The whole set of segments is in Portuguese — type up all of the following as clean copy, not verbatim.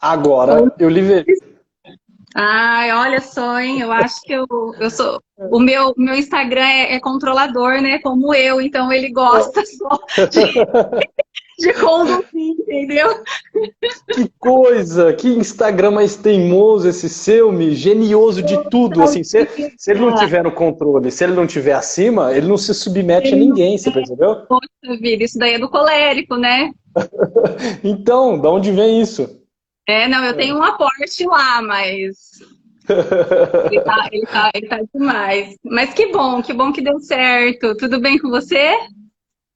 Agora eu lhe vejo. Ai, olha só, hein? Eu acho que eu sou. O meu Instagram é controlador, né? Como eu, então ele gosta só de conduzir, entendeu? Que coisa, que Instagram mais teimoso esse seu, Mi, genioso de tudo, assim, se ele não tiver no controle, se ele não tiver acima, ele não se submete a Ele não- ninguém, você percebeu? Poxa vida, isso daí é do colérico, né? Então, da onde vem isso? É, não, eu tenho um aporte lá, mas ele tá demais. Mas que bom que deu certo. Tudo bem com você?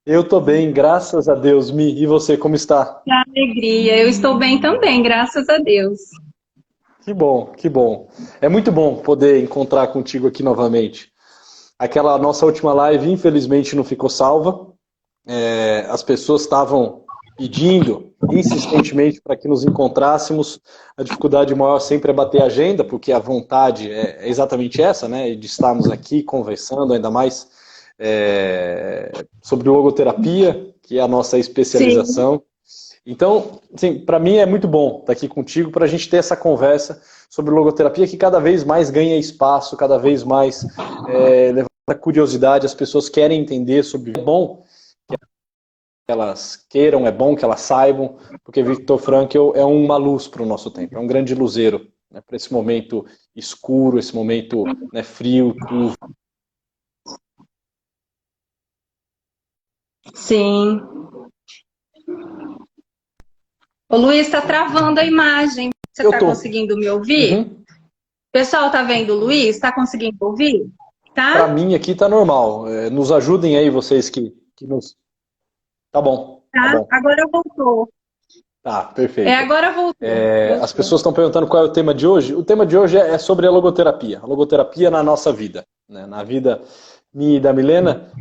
Eu tô bem, graças a Deus, Mi, e você, como está? Que alegria. Eu estou bem também, graças a Deus. Que bom, que bom. É muito bom poder encontrar contigo aqui novamente. Aquela nossa última live, infelizmente, não ficou salva. As pessoas estavam pedindo insistentemente para que nos encontrássemos. A dificuldade maior sempre é bater a agenda, porque a vontade é exatamente essa, né? De estarmos aqui conversando, ainda mais sobre logoterapia, que é a nossa Sim. especialização. Então, assim, para mim é muito bom estar aqui contigo para a gente ter essa conversa sobre logoterapia que cada vez mais ganha espaço, cada vez mais levanta curiosidade, as pessoas querem entender sobre. É bom que elas queiram, é bom que elas saibam, porque Viktor Frankl é uma luz para o nosso tempo, é um grande luzeiro, né, para esse momento escuro, esse momento, né, frio, turvo. Sim. O Luiz está travando a imagem. Você Eu está tô. conseguindo me ouvir? Uhum. Pessoal, tá vendo o Luiz? Está conseguindo ouvir? Para Tá? mim aqui tá normal. Nos ajudem aí vocês que nos. Tá bom, tá Tá? bom. Agora voltou. Tá, É, perfeito. agora voltou. As Voltou. pessoas estão perguntando qual é o tema de hoje. O tema de hoje é sobre a logoterapia na nossa vida, né? Na vida minha e da Milena.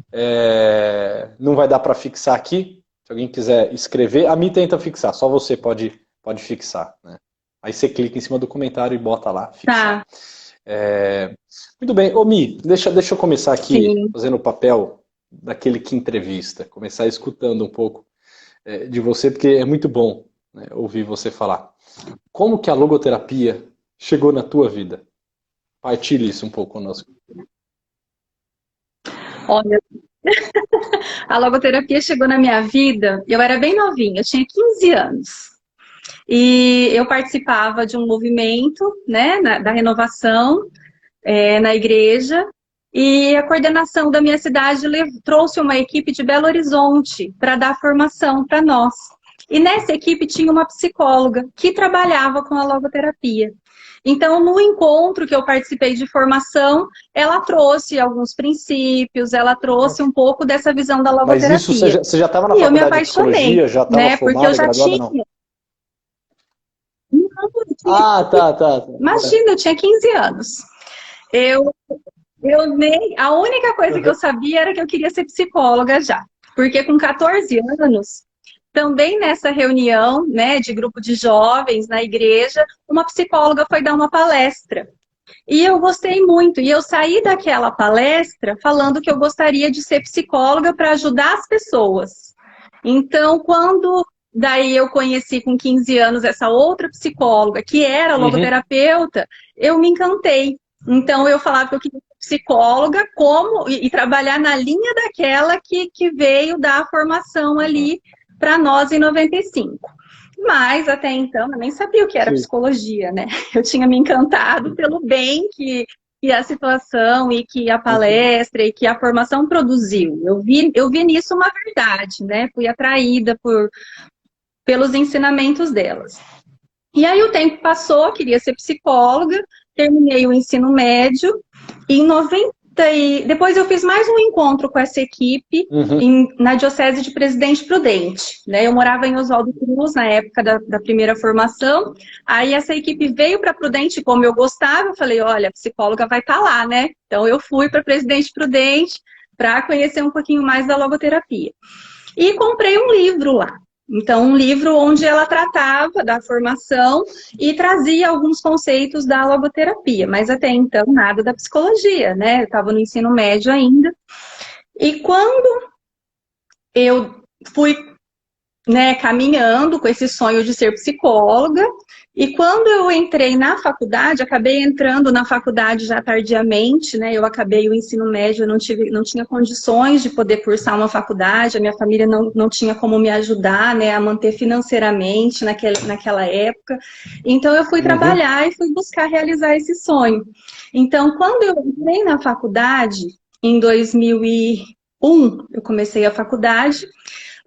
Não vai dar para fixar aqui. Se alguém quiser escrever, a Mi tenta fixar, só você pode fixar, né? Aí você clica em cima do comentário e bota lá, fixar. Tá. É, Muito bem, ô Mi, deixa eu começar aqui Sim. fazendo o papel daquele que entrevista, começar escutando um pouco de você, porque é muito bom, né, ouvir você falar. Como que a logoterapia chegou na tua vida? Partilhe isso um pouco conosco. Olha, a logoterapia chegou na minha vida, eu era bem novinha, eu tinha 15 anos. E eu participava de um movimento, né, da renovação, na igreja, e a coordenação da minha cidade trouxe uma equipe de Belo Horizonte para dar formação para nós. E nessa equipe tinha uma psicóloga que trabalhava com a logoterapia. Então, no encontro que eu participei de formação, ela trouxe alguns princípios, ela trouxe um pouco dessa visão da Mas isso logoterapia. você já estava na E eu me faculdade de apaixonei, psicologia, já estava né? Porque eu formada, já graduada, tinha. não? Não, eu tinha Ah, tá. imagina, eu tinha 15 anos. Eu, eu nem. A única coisa que eu sabia era que eu queria ser psicóloga já. Porque com 14 anos, também nessa reunião, né, de grupo de jovens na igreja, uma psicóloga foi dar uma palestra. E eu gostei muito. E eu saí daquela palestra falando que eu gostaria de ser psicóloga para ajudar as pessoas. Então, quando daí eu conheci com 15 anos essa outra psicóloga, que era Uhum. logoterapeuta, eu me encantei. Então, eu falava que eu queria ser psicóloga e trabalhar na linha daquela que veio dar a formação Uhum. ali para nós em 95. Mas até então eu nem sabia o que era Sim. psicologia, né? Eu tinha me encantado pelo bem que a situação e que a Uhum. palestra e que a formação produziu. Eu vi nisso uma verdade, né? Fui atraída pelos ensinamentos delas. E aí o tempo passou, queria ser psicóloga, terminei o ensino médio e em 90 depois eu fiz mais um encontro com essa equipe Uhum. na Diocese de Presidente Prudente. Né? Eu morava em Oswaldo Cruz na época da primeira formação. Aí essa equipe veio para Prudente, como eu gostava, eu falei, olha, a psicóloga vai estar lá, né? Então eu fui para Presidente Prudente para conhecer um pouquinho mais da logoterapia. E comprei um livro lá. Então, um livro onde ela tratava da formação e trazia alguns conceitos da logoterapia, mas até então nada da psicologia, né? Eu estava no ensino médio ainda. E quando eu fui né, caminhando com esse sonho de ser psicóloga. E quando eu entrei na faculdade, acabei entrando na faculdade já tardiamente, né? Eu acabei o ensino médio, eu não tinha condições de poder cursar uma faculdade, a minha família não tinha como me ajudar, né, a manter financeiramente naquela época. Então eu fui trabalhar e fui buscar realizar esse sonho. Então, quando eu entrei na faculdade, em 2001, eu comecei a faculdade.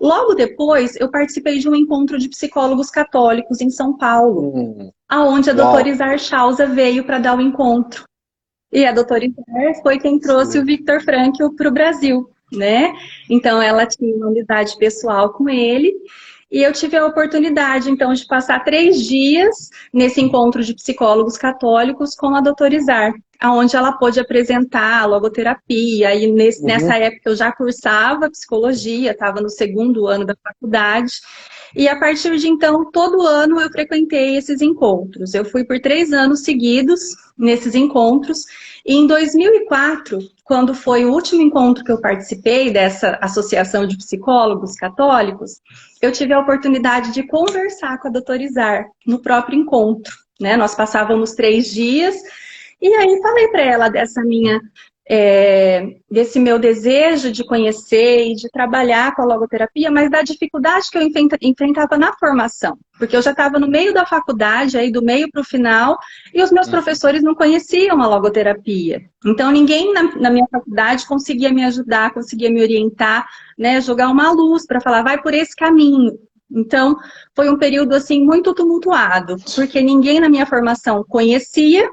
Logo depois, eu participei de um encontro de psicólogos católicos em São Paulo, aonde a doutora Izar Chausa veio para dar o encontro. E a doutora Izar foi quem trouxe o Viktor Frankl para o Brasil, né? Então, ela tinha uma amizade pessoal com ele. E eu tive a oportunidade, então, de passar 3 dias nesse encontro de psicólogos católicos com a doutora Izar, onde ela pôde apresentar a logoterapia. E nessa época eu já cursava psicologia, estava no 2º ano da faculdade. E a partir de então, todo ano eu frequentei esses encontros. Eu fui por 3 anos seguidos nesses encontros. E em 2004, quando foi o último encontro que eu participei dessa associação de psicólogos católicos, eu tive a oportunidade de conversar com a doutora Izar no próprio encontro, né? Nós passávamos 3 dias e aí falei para ela desse meu desejo de conhecer e de trabalhar com a logoterapia, mas da dificuldade que eu enfrentava na formação, porque eu já estava no meio da faculdade, aí do meio para o final, e os meus professores não conheciam a logoterapia. Então ninguém na minha faculdade conseguia me ajudar, conseguia me orientar, né, jogar uma luz para falar, vai por esse caminho. Então foi um período assim muito tumultuado, porque ninguém na minha formação conhecia.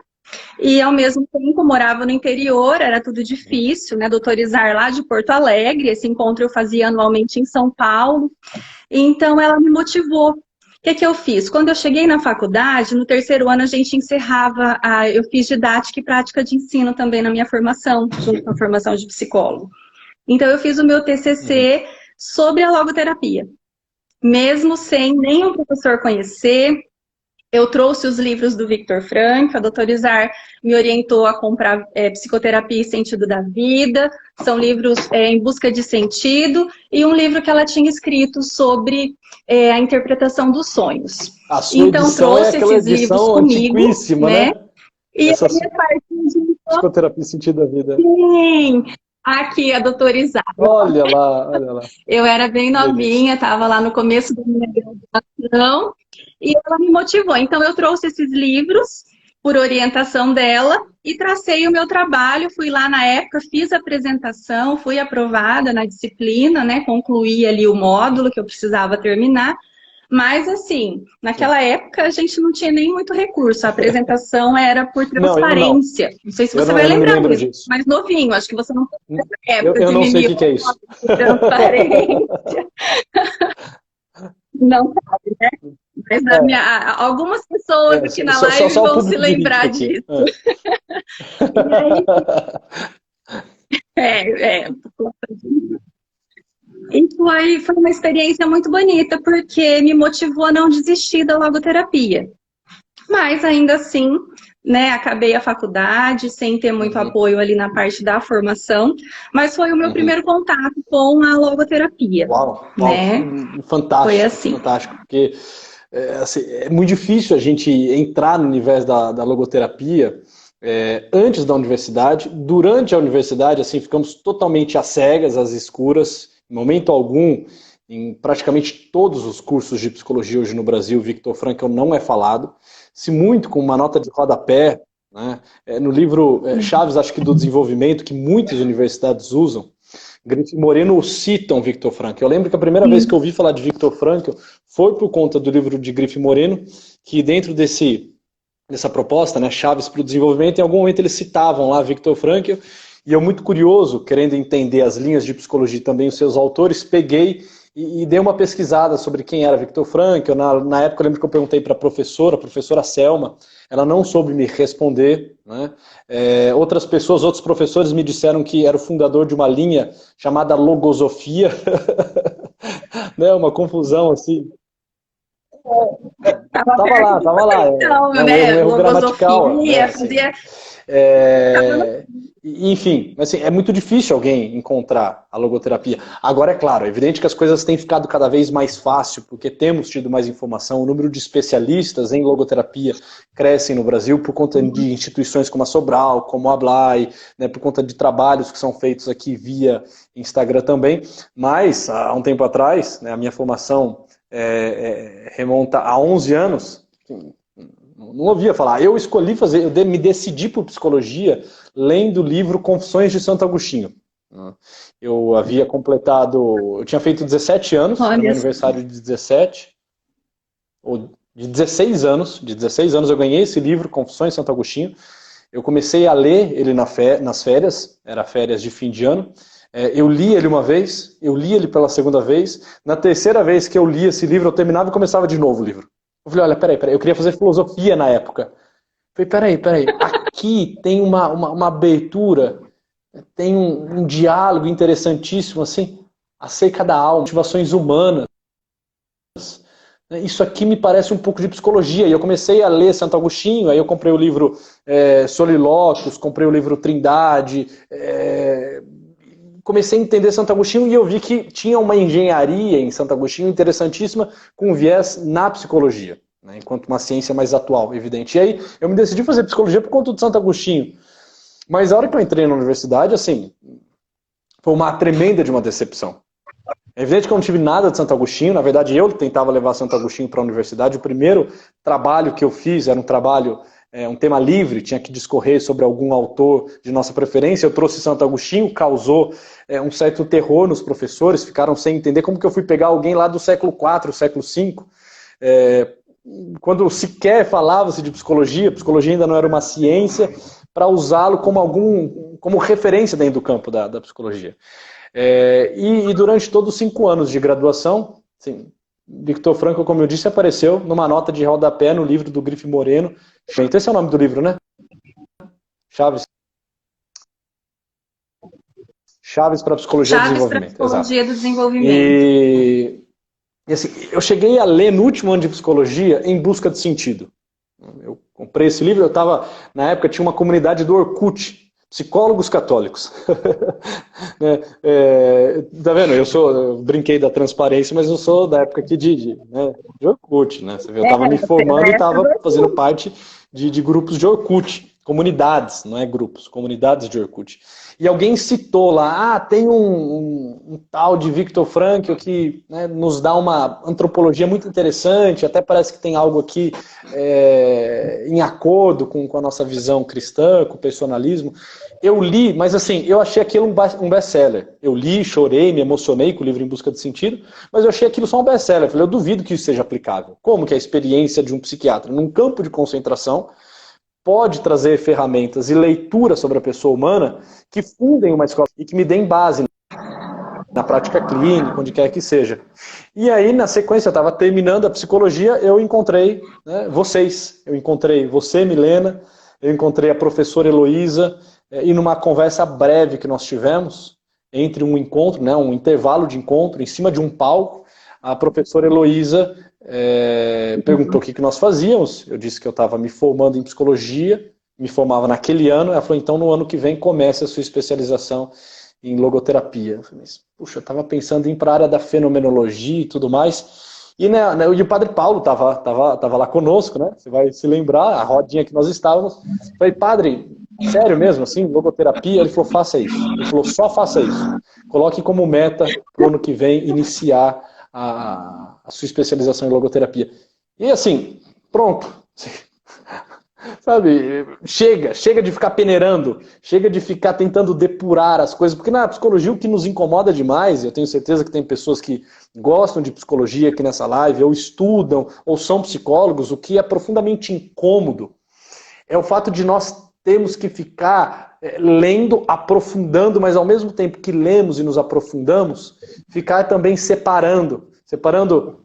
E, ao mesmo tempo, morava no interior, era tudo difícil, né? Doutora Izar lá de Porto Alegre, esse encontro eu fazia anualmente em São Paulo. Então, ela me motivou. O que eu fiz? Quando eu cheguei na faculdade, no 3º ano a gente encerrava, eu fiz didática e prática de ensino também na minha formação, junto com a formação de psicólogo. Então, eu fiz o meu TCC sobre a logoterapia. Mesmo sem nenhum professor conhecer, eu trouxe os livros do Viktor Frankl, a doutora Izar me orientou a comprar Psicoterapia e Sentido da Vida, são livros em busca de sentido, e um livro que ela tinha escrito sobre a interpretação dos sonhos. A sua então trouxe esses livros comigo, né? E a minha parte de Psicoterapia e Sentido da Vida. Sim, aqui a doutora Izar. Olha lá, olha lá. Eu era bem novinha, estava lá no começo da minha graduação, e ela me motivou. Então, eu trouxe esses livros por orientação dela e tracei o meu trabalho. Fui lá na época, fiz a apresentação, fui aprovada na disciplina, né? Concluí ali o módulo que eu precisava terminar. Mas, assim, naquela época a gente não tinha nem muito recurso. A apresentação era por transparência. Não sei se você vai lembrar disso. Mas novinho, acho que você não tem essa época. Eu não sei o que é isso. Transparência. Não sabe, né? Mas algumas pessoas aqui na live vão se lembrar disso. E foi uma experiência muito bonita, porque me motivou a não desistir da logoterapia. Mas ainda assim, né, acabei a faculdade sem ter muito apoio ali na parte da formação, mas foi o meu primeiro contato com a logoterapia. Uau, né? Fantástico, foi assim. Fantástico, porque assim, é muito difícil a gente entrar no universo da logoterapia antes da universidade. Durante a universidade, assim, ficamos totalmente às cegas, às escuras, em momento algum. Em praticamente todos os cursos de psicologia hoje no Brasil, Viktor Frankl não é falado. Se muito com uma nota de rodapé, né? No livro Chaves, acho que do Desenvolvimento, que muitas universidades usam, Grife e Moreno citam Viktor Frankl. Eu lembro que a primeira vez que eu ouvi falar de Viktor Frankl foi por conta do livro de Grife e Moreno, que dentro dessa proposta, né, Chaves para o Desenvolvimento, em algum momento eles citavam lá Viktor Frankl, e eu muito curioso, querendo entender as linhas de psicologia e também os seus autores, peguei e dei uma pesquisada sobre quem era Viktor Frankl. Na época eu lembro que eu perguntei para a professora Selma, ela não soube me responder, né? Outras pessoas, outros professores me disseram que era o fundador de uma linha chamada logosofia, né? Uma confusão assim. Tava lá. Então, né? Um erro gramatical. Fazia... Enfim, assim, é muito difícil alguém encontrar a logoterapia. Agora, é claro, é evidente que as coisas têm ficado cada vez mais fácil, porque temos tido mais informação, o número de especialistas em logoterapia cresce no Brasil por conta de instituições como a Sobral, como a Blay, né, por conta de trabalhos que são feitos aqui via Instagram também, mas há um tempo atrás, né, a minha formação remonta a 11 anos, não ouvia falar. Eu escolhi fazer, eu me decidi por psicologia lendo o livro Confissões de Santo Agostinho. Eu havia completado, eu tinha feito 17 anos, no meu aniversário de 17, ou de 16 anos, eu ganhei esse livro, Confissões de Santo Agostinho. Eu comecei a ler ele nas férias, era férias de fim de ano. Eu li ele uma vez, eu li ele pela segunda vez. Na terceira vez que eu li esse livro, eu terminava e começava de novo o livro. Eu falei, olha, peraí, eu queria fazer filosofia na época. Eu falei, peraí, aqui tem uma abertura, tem um diálogo interessantíssimo, assim, acerca da alma, motivações humanas. Isso aqui me parece um pouco de psicologia. E eu comecei a ler Santo Agostinho, aí eu comprei o livro Solilóquios, comprei o livro Trindade, comecei a entender Santo Agostinho e eu vi que tinha uma engenharia em Santo Agostinho interessantíssima com viés na psicologia, né, enquanto uma ciência mais atual, evidente. E aí eu me decidi fazer psicologia por conta de Santo Agostinho. Mas a hora que eu entrei na universidade, assim, foi uma tremenda de uma decepção. É evidente que eu não tive nada de Santo Agostinho, na verdade eu tentava levar Santo Agostinho para a universidade. O primeiro trabalho que eu fiz era um trabalho, um tema livre, tinha que discorrer sobre algum autor de nossa preferência. Eu trouxe Santo Agostinho, causou um certo terror nos professores, ficaram sem entender como que eu fui pegar alguém lá do século IV, século V, quando sequer falava-se de psicologia, psicologia ainda não era uma ciência, para usá-lo como referência dentro do campo da psicologia. E durante todos os 5 anos de graduação, assim, Victor Frankl, como eu disse, apareceu numa nota de rodapé no livro do Grife Moreno. Então esse é o nome do livro, né? Chaves para Psicologia do Desenvolvimento. Psicologia do Desenvolvimento. E assim, eu cheguei a ler no último ano de Psicologia Em Busca de Sentido. Eu comprei esse livro, na época tinha uma comunidade do Orkut, Psicólogos Católicos. Tá vendo? Eu brinquei da transparência, mas eu sou da época aqui de Orkut, né? Você vê, eu estava me formando e estava fazendo parte de grupos de Orkut, comunidades, não é grupos, comunidades de Orkut. E alguém citou lá, tem um tal de Viktor Frankl que, né, nos dá uma antropologia muito interessante, até parece que tem algo aqui em acordo com a nossa visão cristã, com o personalismo. Eu li, mas assim, eu achei aquilo um best-seller. Eu li, chorei, me emocionei com o livro Em Busca de Sentido, mas eu achei aquilo só um best-seller. Eu falei, eu duvido que isso seja aplicável. Como que a experiência de um psiquiatra num campo de concentração pode trazer ferramentas e leitura sobre a pessoa humana que fundem uma escola e que me deem base na prática clínica, onde quer que seja. E aí, na sequência, eu estava terminando a psicologia, eu encontrei vocês. Eu encontrei você, Milena, eu encontrei a professora Heloísa, e numa conversa breve que nós tivemos, entre um encontro, um intervalo de encontro, em cima de um palco, a professora Heloísa perguntou o que nós fazíamos. Eu disse que eu estava me formando em psicologia, me formava naquele ano. Ela falou, então no ano que vem comece a sua especialização em logoterapia. Eu falei, puxa, eu estava pensando em ir para a área da fenomenologia e tudo mais. E o Padre Paulo estava lá conosco, né? Você vai se lembrar, a rodinha que nós estávamos. Eu falei, padre, sério mesmo, assim, logoterapia? Ele falou, faça isso. Ele falou, só faça isso. Coloque como meta para o ano que vem iniciar a sua especialização em logoterapia. E assim, pronto. Sabe, chega de ficar peneirando, chega de ficar tentando depurar as coisas, porque na psicologia o que nos incomoda demais, eu tenho certeza que tem pessoas que gostam de psicologia aqui nessa live, ou estudam, ou são psicólogos, o que é profundamente incômodo é o fato de nós termos que ficar lendo, aprofundando, mas ao mesmo tempo que lemos e nos aprofundamos, ficar também separando,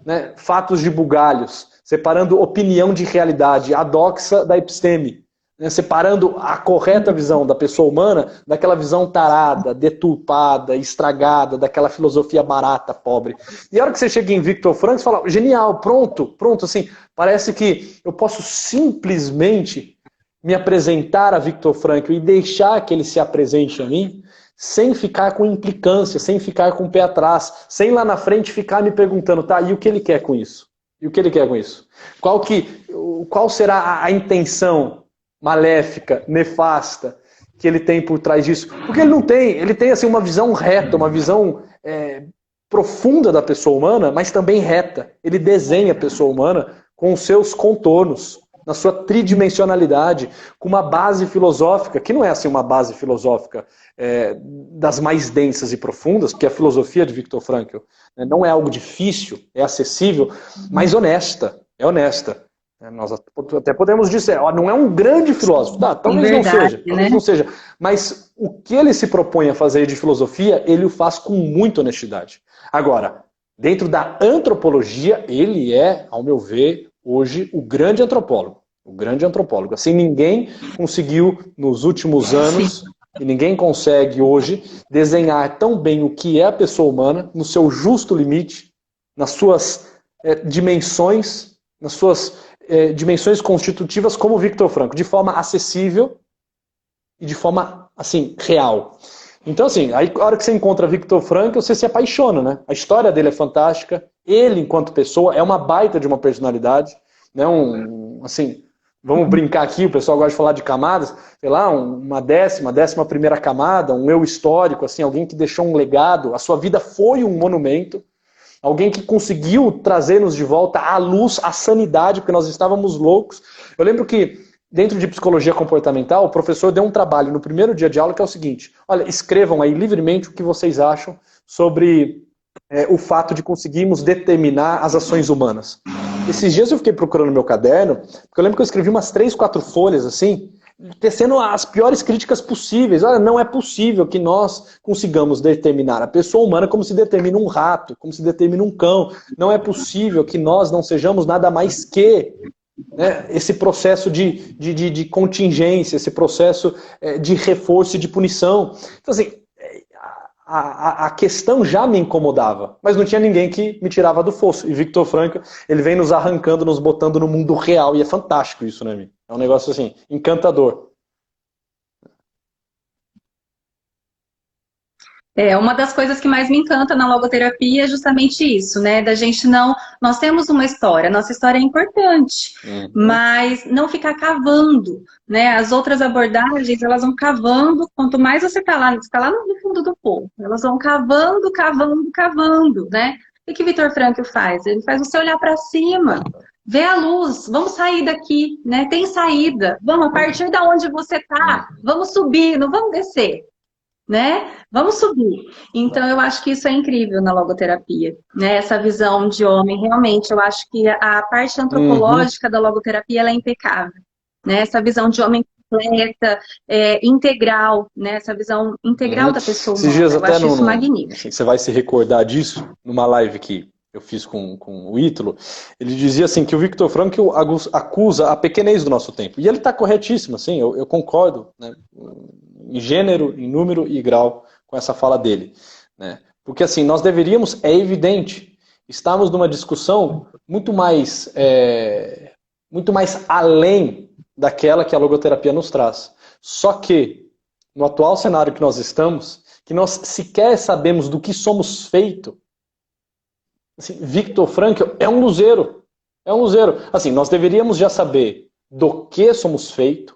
né, fatos de bugalhos, separando opinião de realidade, a doxa da episteme, né, separando a correta visão da pessoa humana daquela visão tarada, deturpada, estragada, daquela filosofia barata, pobre. E a hora que você chega em Viktor Frankl, você fala, genial, pronto, assim, parece que eu posso simplesmente me apresentar a Viktor Frankl e deixar que ele se apresente a mim, sem ficar com implicância, sem ficar com o pé atrás, sem lá na frente ficar me perguntando, tá, e o que ele quer com isso? E o que ele quer com isso? Qual será a intenção maléfica, nefasta, que ele tem por trás disso? Porque ele tem assim, uma visão reta, uma visão profunda da pessoa humana, mas também reta. Ele desenha a pessoa humana com os seus contornos, na sua tridimensionalidade, com uma base filosófica, que não é assim uma base filosófica das mais densas e profundas, porque a filosofia de Viktor Frankl não é algo difícil, é acessível, mas honesta, é honesta. Nós até podemos dizer, não é um grande filósofo, talvez não seja, mas o que ele se propõe a fazer de filosofia, ele o faz com muita honestidade. Agora, dentro da antropologia, ele é, ao meu ver, hoje, o grande antropólogo. O grande antropólogo. Assim, ninguém conseguiu, nos últimos anos, e ninguém consegue hoje, desenhar tão bem o que é a pessoa humana, no seu justo limite, nas suas dimensões, dimensões constitutivas, como Viktor Frankl, de forma acessível e de forma, assim, real. Então, assim, aí, a hora que você encontra Viktor Frankl, você se apaixona, né? A história dele é fantástica, ele, enquanto pessoa, é uma baita de uma personalidade, né? Assim, vamos brincar aqui, o pessoal gosta de falar de camadas, sei lá, uma décima primeira camada, um eu histórico, assim, alguém que deixou um legado, a sua vida foi um monumento, alguém que conseguiu trazer-nos de volta à luz, à sanidade, porque nós estávamos loucos. Eu lembro que, dentro de psicologia comportamental, o professor deu um trabalho no primeiro dia de aula que é o seguinte, olha, escrevam aí livremente o que vocês acham sobre o fato de conseguirmos determinar as ações humanas. Esses dias eu fiquei procurando meu caderno, porque eu lembro que eu escrevi umas 3, 4 folhas assim, tecendo as piores críticas possíveis. Olha, não é possível que nós consigamos determinar a pessoa humana como se determina um rato, como se determina um cão. Não é possível que nós não sejamos nada mais que esse processo de contingência, esse processo de reforço e de punição. Então, assim, a questão já me incomodava, mas não tinha ninguém que me tirava do fosso. E Viktor Frankl, ele vem nos arrancando, nos botando no mundo real, e é fantástico isso, né, Mi? É um negócio assim, encantador. Uma das coisas que mais me encanta na logoterapia é justamente isso, né? Da gente nós temos uma história, nossa história é importante, mas não ficar cavando, né? As outras abordagens, elas vão cavando, quanto mais você está lá no fundo do poço, elas vão cavando, cavando, cavando, né? O que Viktor Frankl faz? Ele faz você olhar para cima, ver a luz, vamos sair daqui, né? Tem saída, vamos, a partir da onde você está, vamos subir, não vamos descer. Né? Vamos subir. Então, eu acho que isso é incrível na logoterapia, né? Essa visão de homem, realmente, eu acho que a parte antropológica da logoterapia ela é impecável, né? Essa visão de homem completa, integral, né? Essa visão integral da pessoa humana. Eu acho isso magnífico. Você vai se recordar disso numa live que eu fiz com o Ítalo. Ele dizia assim que o Viktor Frankl acusa a pequenez do nosso tempo. E ele está corretíssimo, assim, eu concordo, né? Em gênero, em número e grau com essa fala dele, né? Porque assim, nós deveríamos, é evidente, estarmos numa discussão muito mais além daquela que a logoterapia nos traz. Só que, no atual cenário que nós estamos, que nós sequer sabemos do que somos feitos, assim, Viktor Frankl é um luzeiro. É um luzeiro. Assim, nós deveríamos já saber do que somos feitos,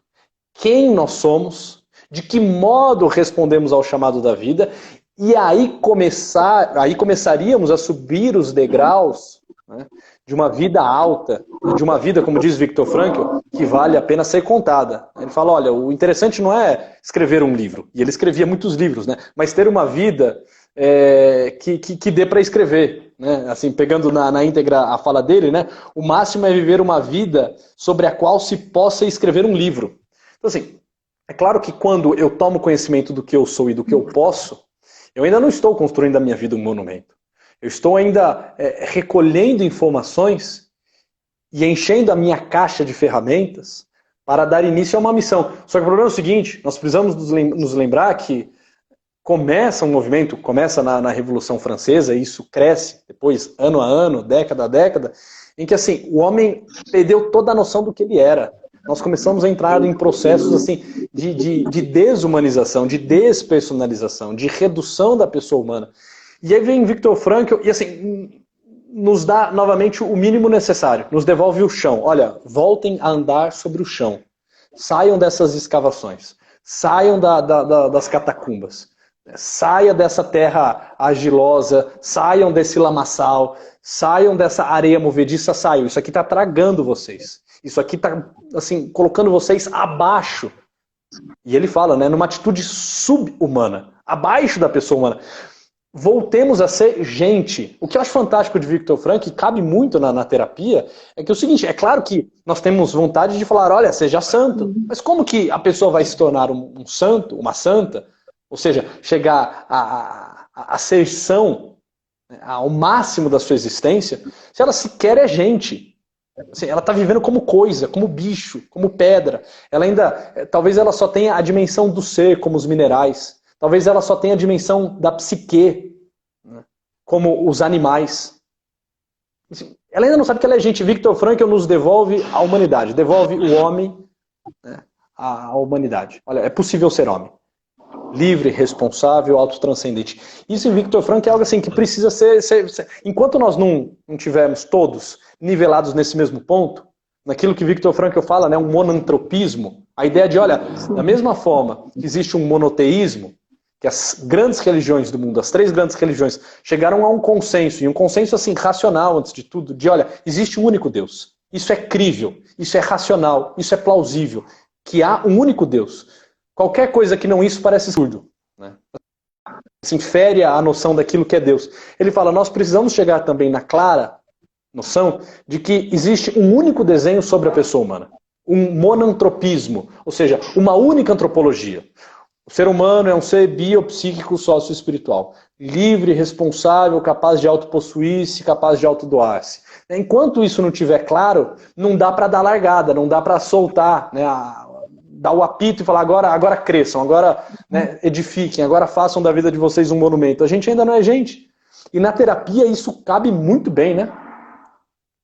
quem nós somos, de que modo respondemos ao chamado da vida, e aí começaríamos a subir os degraus, né, de uma vida alta, de uma vida, como diz Viktor Frankl, que vale a pena ser contada. Ele fala, olha, o interessante não é escrever um livro, e ele escrevia muitos livros, né, mas ter uma vida que dê para escrever. Né? Assim, pegando na íntegra a fala dele, né, o máximo é viver uma vida sobre a qual se possa escrever um livro. Então, assim, é claro que quando eu tomo conhecimento do que eu sou e do que eu posso, eu ainda não estou construindo a minha vida um monumento. Eu estou ainda recolhendo informações e enchendo a minha caixa de ferramentas para dar início a uma missão. Só que o problema é o seguinte, nós precisamos nos lembrar que começa um movimento, começa na Revolução Francesa, e isso cresce depois, ano a ano, década a década, em que assim, o homem perdeu toda a noção do que ele era. nós começamos a entrar em processos assim, de desumanização, de despersonalização, de redução da pessoa humana. E aí vem Viktor Frankl e assim, nos dá novamente o mínimo necessário, nos devolve o chão. Olha, voltem a andar sobre o chão. Saiam dessas escavações, saiam das catacumbas, saia dessa terra argilosa, saiam desse lamaçal, saiam dessa areia movediça, saiam. Isso aqui está tragando vocês. Isso aqui está assim, colocando vocês abaixo. E ele fala, né, numa atitude sub-humana, abaixo da pessoa humana. Voltemos a ser gente. O que eu acho fantástico de Viktor Frankl, e cabe muito na terapia, é que é o seguinte, é claro que nós temos vontade de falar, olha, seja santo. Mas como que a pessoa vai se tornar um santo, uma santa? Ou seja, chegar à asserção, ao máximo da sua existência, se ela sequer é gente. Assim, ela está vivendo como coisa, como bicho, como pedra. Ela ainda, talvez ela só tenha a dimensão do ser, como os minerais. Talvez ela só tenha a dimensão da psique, né, como os animais. Assim, ela ainda não sabe que ela é gente. Viktor Frankl nos devolve a humanidade, devolve o homem, né, à humanidade. Olha, é possível ser homem. Livre, responsável, autotranscendente. Isso em Viktor Frankl é algo assim que precisa ser... Enquanto nós não tivermos todos nivelados nesse mesmo ponto, naquilo que Viktor Frankl fala, né, um monantropismo, a ideia de, olha, da mesma forma que existe um monoteísmo, que as grandes religiões do mundo, as 3 grandes religiões, chegaram a um consenso, e um consenso assim racional antes de tudo, de, olha, existe um único Deus. Isso é crível, isso é racional, isso é plausível, que há um único Deus. Qualquer coisa que não isso parece absurdo, né? Se infere a noção daquilo que é Deus. Ele fala, nós precisamos chegar também na clara noção de que existe um único desenho sobre a pessoa humana. Um monantropismo, ou seja, uma única antropologia. O ser humano é um ser biopsíquico sócio-espiritual. Livre, responsável, capaz de autopossuir-se, capaz de autodoar-se. Enquanto isso não estiver claro, não dá para dar largada, não dá para soltar, né, dar o apito e falar agora cresçam, agora, né, edifiquem, agora façam da vida de vocês um monumento. A gente ainda não é gente. E na terapia isso cabe muito bem, né?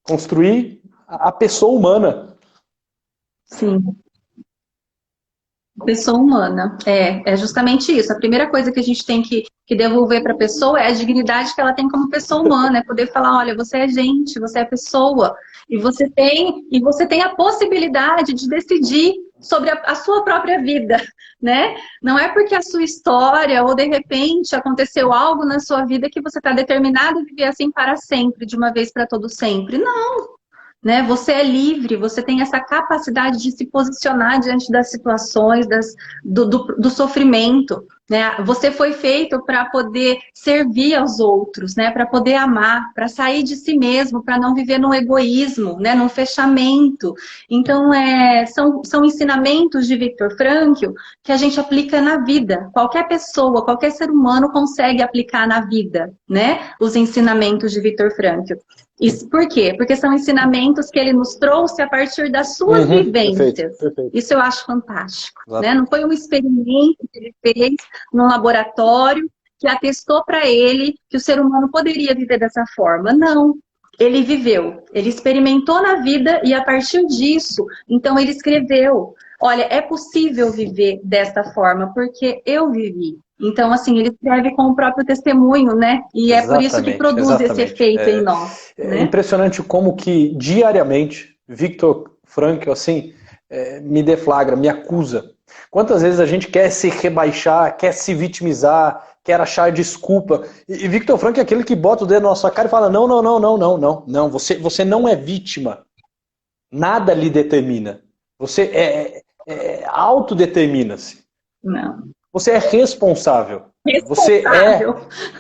Construir a pessoa humana. Sim. Pessoa humana. É justamente isso. A primeira coisa que a gente tem que devolver para a pessoa é a dignidade que ela tem como pessoa humana. É poder falar, olha, você é gente, você é pessoa. E você tem a possibilidade de decidir sobre a sua própria vida, né? Não é porque a sua história ou de repente aconteceu algo na sua vida que você está determinado a viver assim para sempre, de uma vez para todo sempre. Não! Né? Você é livre, você tem essa capacidade de se posicionar diante das situações, do sofrimento. Né? Você foi feito para poder servir aos outros, né? Para poder amar, para sair de si mesmo, para não viver no egoísmo, né? No fechamento. Então, são ensinamentos de Viktor Frankl que a gente aplica na vida. Qualquer pessoa, qualquer ser humano consegue aplicar na vida, né? Os ensinamentos de Viktor Frankl. Isso, por quê? Porque são ensinamentos que ele nos trouxe a partir das suas vivências. Perfeito. Isso eu acho fantástico. Né? Não foi um experimento que ele fez num laboratório que atestou para ele que o ser humano poderia viver dessa forma. Não. Ele viveu, ele experimentou na vida e a partir disso, então ele escreveu, olha, é possível viver desta forma porque eu vivi. Então, assim, ele escreve com o próprio testemunho, né? E é por isso que produz esse efeito em nós. É impressionante como que diariamente Viktor Frankl, assim, me deflagra, me acusa. Quantas vezes a gente quer se rebaixar, quer se vitimizar, quer achar desculpa. E Viktor Frankl é aquele que bota o dedo na nossa cara e fala, não, você não é vítima. Nada lhe determina. Você autodetermina-se. Não. Você é responsável. Você é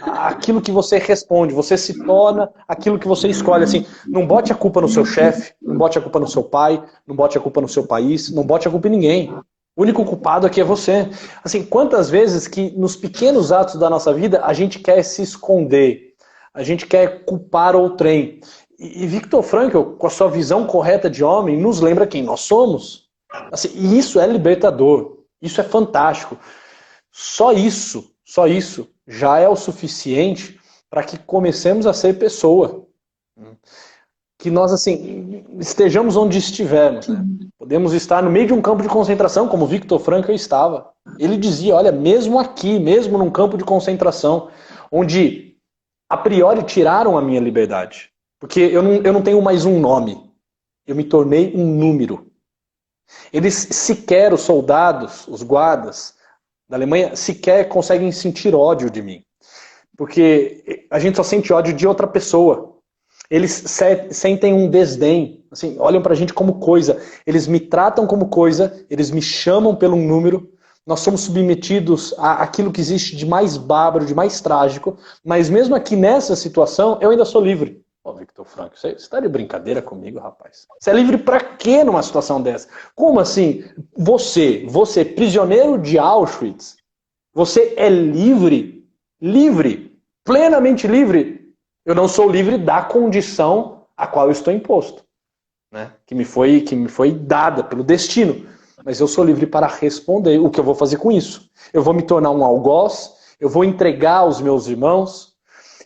aquilo que você responde. Você se torna aquilo que você escolhe. Assim, não bote a culpa no seu chefe, não bote a culpa no seu pai, não bote a culpa no seu país, não bote a culpa em ninguém. O único culpado aqui é você. Assim, quantas vezes que nos pequenos atos da nossa vida a gente quer se esconder, a gente quer culpar outrem. E Viktor Frankl, com a sua visão correta de homem, nos lembra quem nós somos. Assim, e isso é libertador. Isso é fantástico. Só isso já é o suficiente para que comecemos a ser pessoa. Que nós, assim, estejamos onde estivermos. Né? Podemos estar no meio de um campo de concentração, como Viktor Frankl estava. Ele dizia, olha, mesmo aqui, mesmo num campo de concentração, onde a priori tiraram a minha liberdade, porque eu não tenho mais um nome, eu me tornei um número. Eles sequer, os soldados, os guardas da Alemanha, sequer conseguem sentir ódio de mim. Porque a gente só sente ódio de outra pessoa. Eles sentem um desdém, assim, olham pra gente como coisa. Eles me tratam como coisa, eles me chamam pelo número. Nós somos submetidos àquilo que existe de mais bárbaro, de mais trágico. Mas mesmo aqui nessa situação, eu ainda sou livre. Ô, Viktor Frankl, você está de brincadeira comigo, rapaz? Você é livre pra quê numa situação dessa? Como assim? Você, prisioneiro de Auschwitz, você é livre? Livre? Plenamente livre? Eu não sou livre da condição a qual eu estou imposto, né? Que me foi dada pelo destino. Mas eu sou livre para responder. O que eu vou fazer com isso? Eu vou me tornar um algoz? Eu vou entregar aos meus irmãos?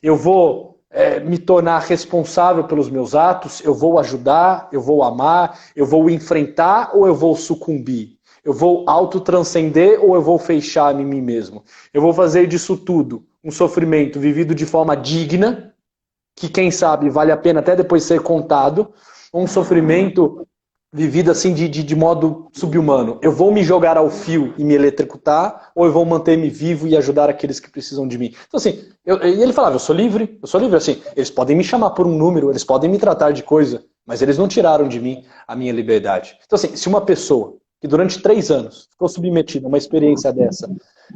Eu vou me tornar responsável pelos meus atos? Eu vou ajudar? Eu vou amar? Eu vou enfrentar ou eu vou sucumbir? Eu vou autotranscender ou eu vou fechar em mim mesmo? Eu vou fazer disso tudo um sofrimento vivido de forma digna, que quem sabe vale a pena até depois ser contado, ou um sofrimento vivido assim de modo subhumano. Eu vou me jogar ao fio e me eletrocutar, ou eu vou manter-me vivo e ajudar aqueles que precisam de mim? Então assim, e ele falava, eu sou livre assim, eles podem me chamar por um número, eles podem me tratar de coisa, mas eles não tiraram de mim a minha liberdade. Então assim, se uma pessoa que durante 3 anos ficou submetida a uma experiência dessa,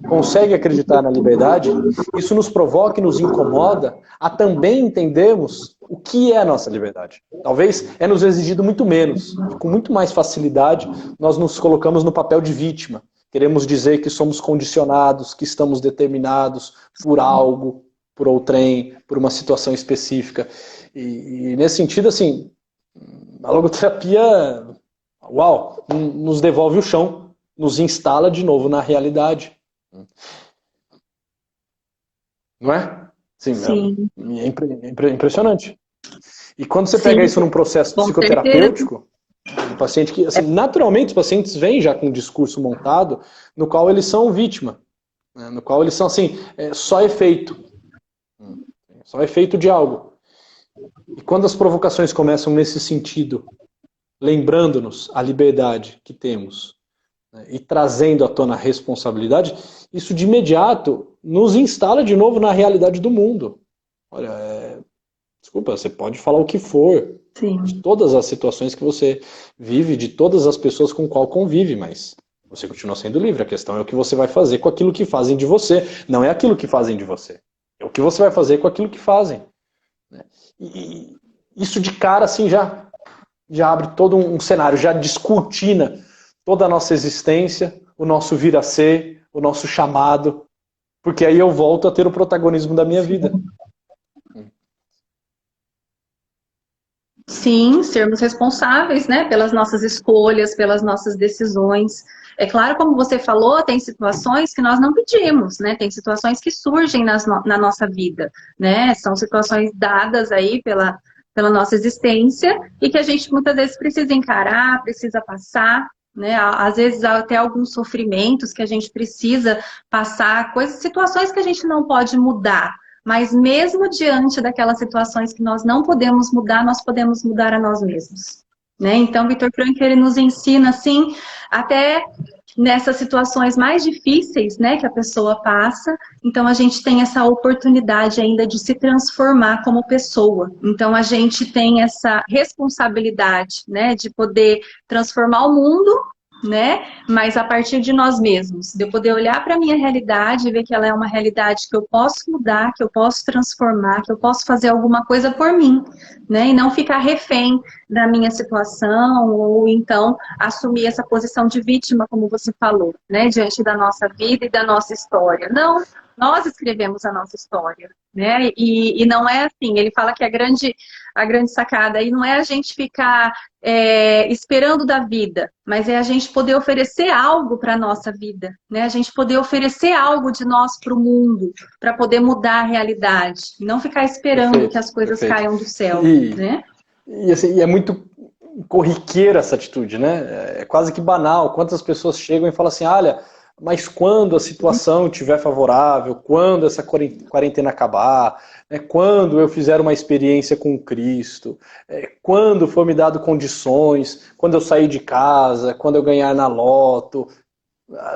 consegue acreditar na liberdade, isso nos provoca e nos incomoda a também entendermos o que é a nossa liberdade. Talvez é nos exigido muito menos, com muito mais facilidade, nós nos colocamos no papel de vítima. Queremos dizer que somos condicionados, que estamos determinados por algo, por outrem, por uma situação específica. E nesse sentido, assim, a logoterapia, uau, nos devolve o chão, nos instala de novo na realidade. Não é? Sim. É impressionante. E quando você pega isso num processo psicoterapêutico, um paciente que, assim, naturalmente os pacientes vêm já com um discurso montado, no qual eles são vítima, né? No qual eles são assim, só efeito de algo. E quando as provocações começam nesse sentido, lembrando-nos a liberdade que temos, né, e trazendo à tona a responsabilidade, isso de imediato nos instala de novo na realidade do mundo. Olha, desculpa, você pode falar o que for, sim, de todas as situações que você vive, de todas as pessoas com qual convive, mas você continua sendo livre. A questão é o que você vai fazer com aquilo que fazem de você, não é aquilo que fazem de você. É o que você vai fazer com aquilo que fazem. E isso de cara assim já abre todo um cenário, já descortina toda a nossa existência, o nosso vir a ser, o nosso chamado, porque aí eu volto a ter o protagonismo da minha vida. Sim, sermos responsáveis, né, pelas nossas escolhas, pelas nossas decisões. É claro, como você falou, tem situações que nós não pedimos, né? Tem situações que surgem na nossa vida, né? São situações dadas aí pela nossa existência e que a gente muitas vezes precisa encarar, precisa passar, né? Às vezes até alguns sofrimentos que a gente precisa passar, situações que a gente não pode mudar. Mas mesmo diante daquelas situações que nós não podemos mudar, nós podemos mudar a nós mesmos, né? Então, Viktor Frankl, ele nos ensina, assim, até nessas situações mais difíceis, né, que a pessoa passa, então a gente tem essa oportunidade ainda de se transformar como pessoa. Então, a gente tem essa responsabilidade, né, de poder transformar o mundo, né? Mas a partir de nós mesmos, de eu poder olhar para a minha realidade e ver que ela é uma realidade que eu posso mudar, que eu posso transformar, que eu posso fazer alguma coisa por mim, né? E não ficar refém da minha situação ou então assumir essa posição de vítima, como você falou, né? Diante da nossa vida e da nossa história. Não, nós escrevemos a nossa história, né? E não é assim, ele fala que a grande sacada aí não é a gente ficar esperando da vida, mas é a gente poder oferecer algo para a nossa vida, né? A gente poder oferecer algo de nós para o mundo, para poder mudar a realidade, não ficar esperando que as coisas caiam do céu, né? E assim, é muito corriqueira essa atitude, né? É quase que banal. Quantas pessoas chegam e falam assim, olha, mas quando a situação estiver favorável, quando essa quarentena acabar, né, quando eu fizer uma experiência com Cristo, quando for me dado condições, quando eu sair de casa, quando eu ganhar na loto.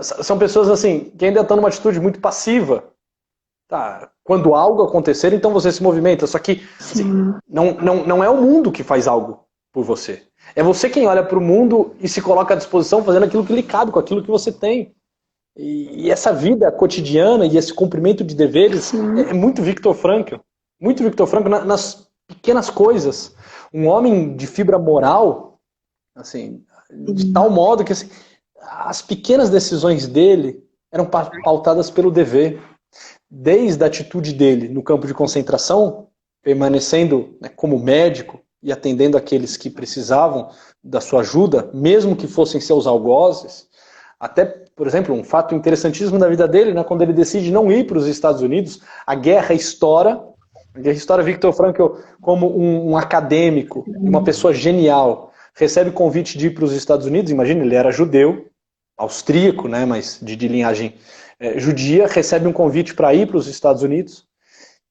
São pessoas assim que ainda estão numa atitude muito passiva. Tá, quando algo acontecer, então você se movimenta. Só que assim, não é o mundo que faz algo por você. É você quem olha para o mundo e se coloca à disposição fazendo aquilo que lhe cabe, com aquilo que você tem. E essa vida cotidiana e esse cumprimento de deveres é muito Viktor Frankl. Muito Viktor Frankl nas pequenas coisas. Um homem de fibra moral, assim, de tal modo que assim, as pequenas decisões dele eram pautadas pelo dever. Desde a atitude dele no campo de concentração, permanecendo, né, como médico e atendendo aqueles que precisavam da sua ajuda, mesmo que fossem seus algozes, até, por exemplo, um fato interessantíssimo da vida dele, né, quando ele decide não ir para os Estados Unidos, a guerra estoura Viktor Frankl como um acadêmico, uma pessoa genial, recebe convite de ir para os Estados Unidos, imagina, ele era judeu, austríaco, né, mas de linhagem judia, recebe um convite para ir para os Estados Unidos.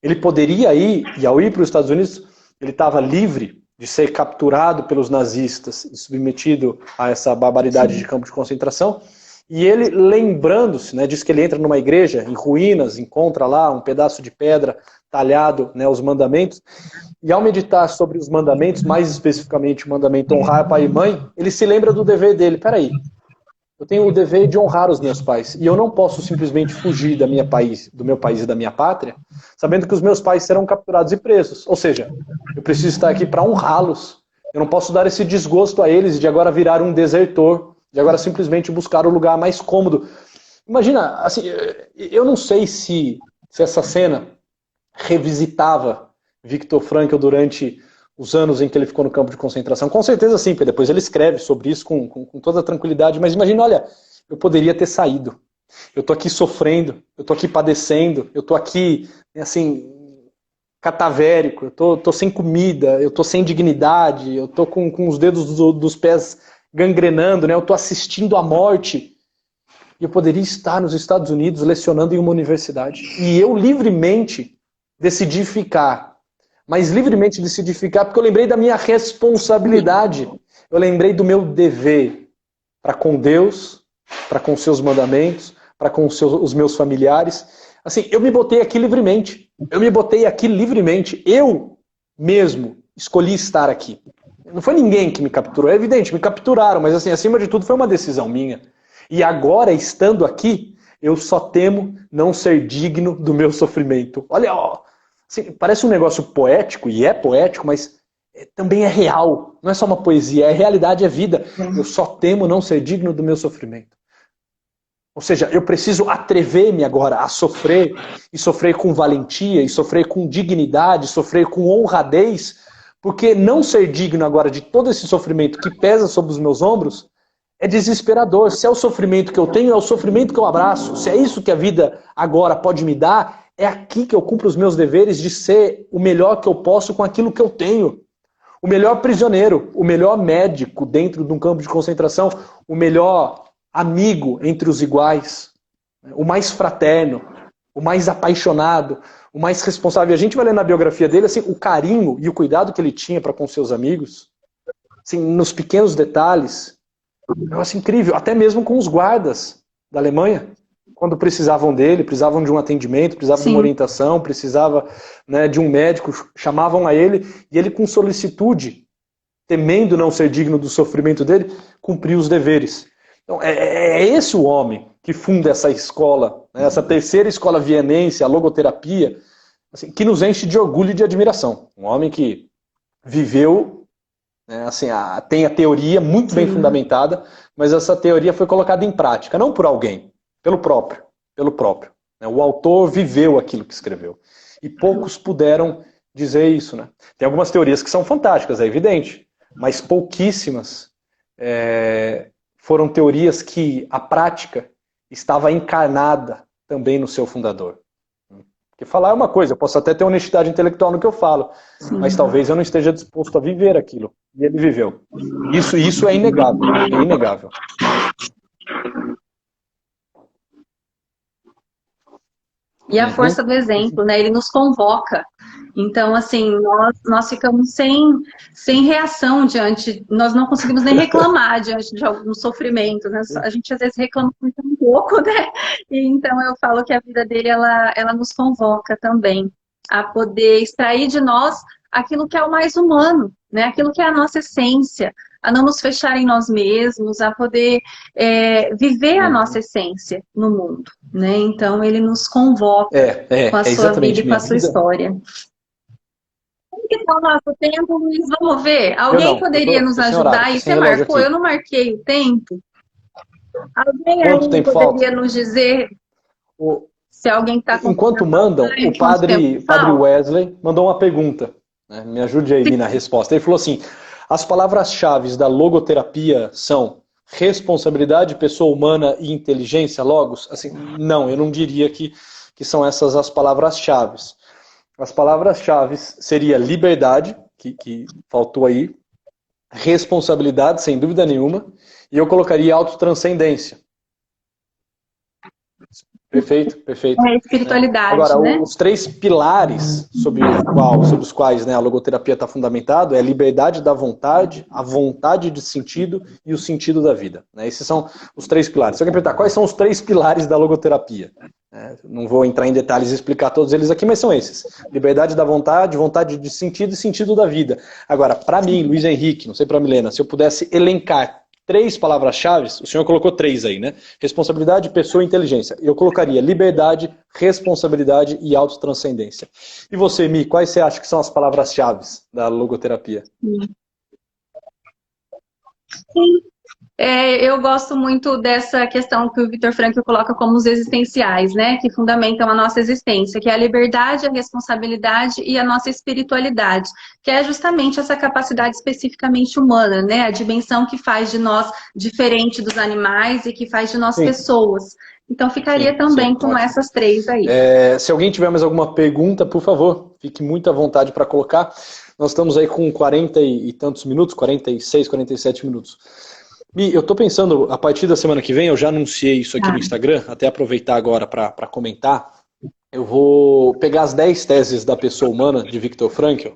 Ele poderia ir, e ao ir para os Estados Unidos, ele estava livre de ser capturado pelos nazistas e submetido a essa barbaridade de campo de concentração. E ele, lembrando-se, né, diz que ele entra numa igreja em ruínas, encontra lá um pedaço de pedra talhado, né, os mandamentos, e ao meditar sobre os mandamentos, mais especificamente o mandamento honrar pai e mãe, ele se lembra do dever dele. Peraí, eu tenho o dever de honrar os meus pais. E eu não posso simplesmente fugir do meu país e da minha pátria, sabendo que os meus pais serão capturados e presos. Ou seja, eu preciso estar aqui para honrá-los. Eu não posso dar esse desgosto a eles de agora virar um desertor, de agora simplesmente buscar o lugar mais cômodo. Imagina, assim, eu não sei se essa cena revisitava Viktor Frankl durante os anos em que ele ficou no campo de concentração. Com certeza sim, porque depois ele escreve sobre isso com toda a tranquilidade, mas imagina, olha, eu poderia ter saído. Eu tô aqui sofrendo, eu tô aqui padecendo, eu tô aqui, assim, catavérico, eu tô sem comida, eu tô sem dignidade, eu tô com os dedos dos pés gangrenando, né? Eu tô assistindo à morte. E eu poderia estar nos Estados Unidos lecionando em uma universidade. E eu livremente decidi ficar. Mas livremente decidi ficar porque eu lembrei da minha responsabilidade. Eu lembrei do meu dever para com Deus, para com seus mandamentos, para com os meus familiares. Assim, eu me botei aqui livremente. Eu me botei aqui livremente. Eu mesmo escolhi estar aqui. Não foi ninguém que me capturou. É evidente, me capturaram, mas assim, acima de tudo foi uma decisão minha. E agora, estando aqui, eu só temo não ser digno do meu sofrimento. Olha, ó, assim, parece um negócio poético, e é poético, mas também é real. Não é só uma poesia, é realidade, é vida. Eu só temo não ser digno do meu sofrimento. Ou seja, eu preciso atrever-me agora a sofrer, e sofrer com valentia, e sofrer com dignidade, sofrer com honradez, porque não ser digno agora de todo esse sofrimento que pesa sobre os meus ombros é desesperador. Se é o sofrimento que eu tenho, é o sofrimento que eu abraço. Se é isso que a vida agora pode me dar, é aqui que eu cumpro os meus deveres de ser o melhor que eu posso com aquilo que eu tenho. O melhor prisioneiro, o melhor médico dentro de um campo de concentração, o melhor amigo entre os iguais, o mais fraterno, o mais apaixonado, o mais responsável. A gente vai ler na biografia dele assim, o carinho e o cuidado que ele tinha para com seus amigos, assim, nos pequenos detalhes. Um negócio incrível, até mesmo com os guardas da Alemanha, quando precisavam dele, precisavam de um atendimento, precisavam de uma orientação, precisava, né, de um médico, chamavam a ele, e ele com solicitude, temendo não ser digno do sofrimento dele, cumpriu os deveres. Então, é esse o homem que funda essa escola, né, essa terceira escola vienense, a logoterapia, assim, que nos enche de orgulho e de admiração. Um homem que viveu, assim, tem a teoria muito bem fundamentada, mas essa teoria foi colocada em prática, não por alguém, pelo próprio. O autor viveu aquilo que escreveu. E poucos puderam dizer isso. Né? Tem algumas teorias que são fantásticas, é evidente, mas pouquíssimas foram teorias que a prática estava encarnada também no seu fundador. Porque falar é uma coisa, eu posso até ter honestidade intelectual no que eu falo, mas talvez eu não esteja disposto a viver aquilo. E ele viveu. Isso é inegável, é inegável. E a força do exemplo, né? Ele nos convoca. Então, assim, nós ficamos sem reação diante, nós não conseguimos nem reclamar diante de algum sofrimento, né? A gente às vezes reclama muito um pouco, né? E, então eu falo que a vida dele, ela nos convoca também a poder extrair de nós aquilo que é o mais humano, né? Aquilo que é a nossa essência, a não nos fechar em nós mesmos, a poder viver a nossa essência no mundo, né? Então ele nos convoca com a sua vida e com a sua história. Como que está o nosso tempo, Luiz? Vamos ver. Alguém poderia nos ajudar? E você marcou? Eu não marquei o tempo. Alguém aí poderia nos dizer se alguém está com... Enquanto mandam, o padre Wesley mandou uma pergunta. Né? Me ajude aí na resposta. Ele falou assim: as palavras-chave da logoterapia são responsabilidade, pessoa humana e inteligência, logos? Assim, não, eu não diria que são essas as palavras-chave. As palavras-chave seria liberdade, que faltou aí, responsabilidade, sem dúvida nenhuma, e eu colocaria autotranscendência. Perfeito, perfeito. É a espiritualidade, agora, né? Os três pilares sobre os quais, né, a logoterapia está fundamentado é a liberdade da vontade, a vontade de sentido e o sentido da vida. Né? Esses são os três pilares. Se eu perguntar quais são os três pilares da logoterapia, não vou entrar em detalhes e explicar todos eles aqui, mas são esses. Liberdade da vontade, vontade de sentido e sentido da vida. Agora, para mim, Luiz Henrique, não sei para a Milena, se eu pudesse elencar três palavras-chave, o senhor colocou três aí, né? Responsabilidade, pessoa e inteligência. Eu colocaria liberdade, responsabilidade e autotranscendência. E você, Mi, quais você acha que são as palavras-chave da logoterapia? Sim. Eu gosto muito dessa questão que o Viktor Frankl coloca como os existenciais, né? Que fundamentam a nossa existência, que é a liberdade, a responsabilidade e a nossa espiritualidade, que é justamente essa capacidade especificamente humana, né? A dimensão que faz de nós diferente dos animais e que faz de nós pessoas. Então ficaria também com essas três aí. Se alguém tiver mais alguma pergunta, por favor, fique muito à vontade para colocar. Nós estamos aí com 40 e tantos minutos, 46, 47 minutos. Mi, eu estou pensando, a partir da semana que vem, eu já anunciei isso aqui no Instagram, até aproveitar agora para comentar, eu vou pegar as 10 teses da pessoa humana, de Viktor Frankl,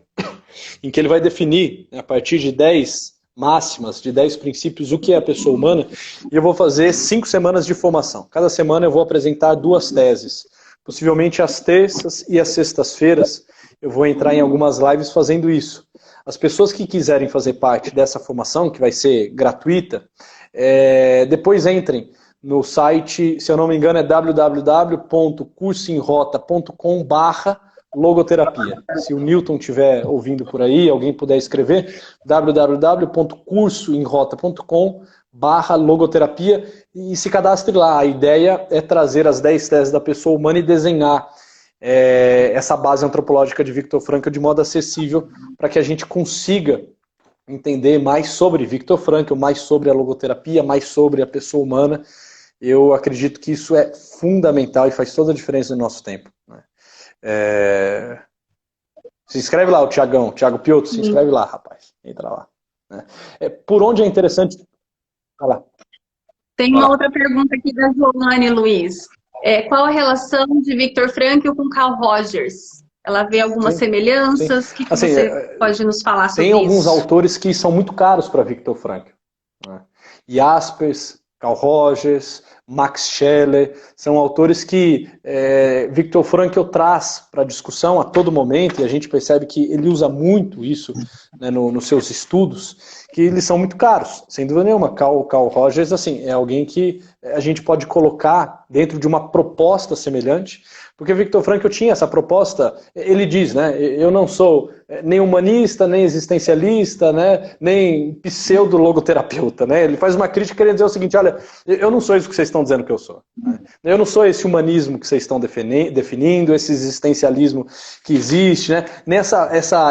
em que ele vai definir, a partir de 10 máximas, de 10 princípios, o que é a pessoa humana, e eu vou fazer 5 semanas de formação. Cada semana eu vou apresentar 2 teses. Possivelmente às terças e às sextas-feiras eu vou entrar em algumas lives fazendo isso. As pessoas que quiserem fazer parte dessa formação, que vai ser gratuita, depois entrem no site, se eu não me engano é www.cursoemrota.com/logoterapia. Se o Newton estiver ouvindo por aí, alguém puder escrever, www.cursoemrota.com/logoterapia e se cadastre lá. A ideia é trazer as 10 teses da pessoa humana e desenhar essa base antropológica de Viktor Frankl de modo acessível para que a gente consiga entender mais sobre Viktor Frankl, mais sobre a logoterapia, mais sobre a pessoa humana. Eu acredito que isso é fundamental e faz toda a diferença no nosso tempo. Né? Se inscreve lá, o Thiagão, Thiago Piotto, se inscreve lá, rapaz. Entra lá. Né? Por onde é interessante... Vai lá. Tem uma outra pergunta aqui da Giovanni, Luiz. Qual a relação de Viktor Frankl com Carl Rogers? Ela vê algumas semelhanças? O que assim, você pode nos falar sobre isso? Tem alguns autores que são muito caros para Viktor Frankl. Né? Jaspers, Carl Rogers, Max Scheler, são autores que Viktor Frankl traz para a discussão a todo momento, e a gente percebe que ele usa muito isso, né, nos seus estudos, que eles são muito caros, sem dúvida nenhuma. Carl Rogers assim, é alguém que a gente pode colocar dentro de uma proposta semelhante, porque Viktor Frankl tinha essa proposta, ele diz, né, eu não sou nem humanista, nem existencialista, né, nem pseudo-logoterapeuta, né? Ele faz uma crítica querendo dizer o seguinte, olha, eu não sou isso que vocês estão dizendo que eu sou. Né? Eu não sou esse humanismo que vocês estão definindo, esse existencialismo que existe, né?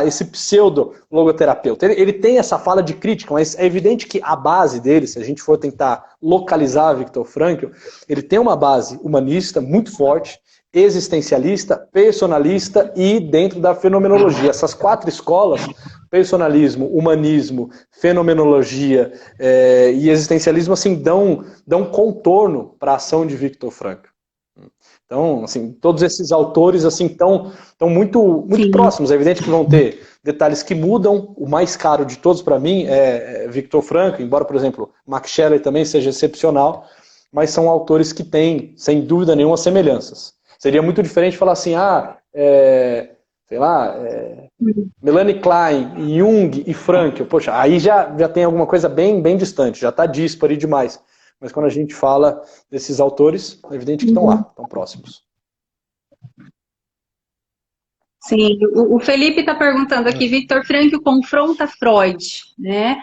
Esse pseudo-logoterapeuta. Ele tem essa fala de crítica, mas é evidente que a base dele, se a gente for tentar localizar Viktor Frankl, ele tem uma base humanista muito forte, existencialista, personalista e dentro da fenomenologia. Essas 4 escolas, personalismo, humanismo, fenomenologia e existencialismo, assim, dão contorno para a ação de Viktor Frankl. Então, assim, todos esses autores assim estão muito próximos. É evidente que vão ter detalhes que mudam. O mais caro de todos para mim é Viktor Frankl, embora, por exemplo, Max Scheler também seja excepcional, mas são autores que têm, sem dúvida nenhuma, semelhanças. Seria muito diferente falar assim, sei lá, Melanie Klein, Jung e Frankl. Poxa, aí já tem alguma coisa bem distante, já está díspare demais. Mas quando a gente fala desses autores, é evidente que estão lá, estão próximos. Sim, o Felipe está perguntando aqui, Viktor Frankl confronta Freud, né?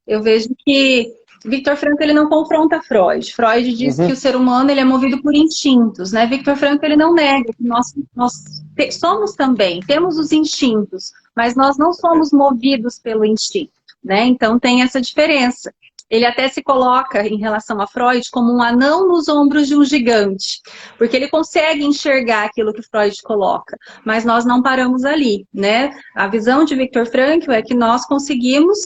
Eu vejo que Viktor Frankl ele não confronta Freud. Freud diz que o ser humano ele é movido por instintos, né? Viktor Frankl ele não nega que nós somos também, temos os instintos, mas nós não somos movidos pelo instinto, né? Então tem essa diferença. Ele até se coloca, em relação a Freud, como um anão nos ombros de um gigante. Porque ele consegue enxergar aquilo que Freud coloca. Mas nós não paramos ali, né? A visão de Viktor Frankl é que nós conseguimos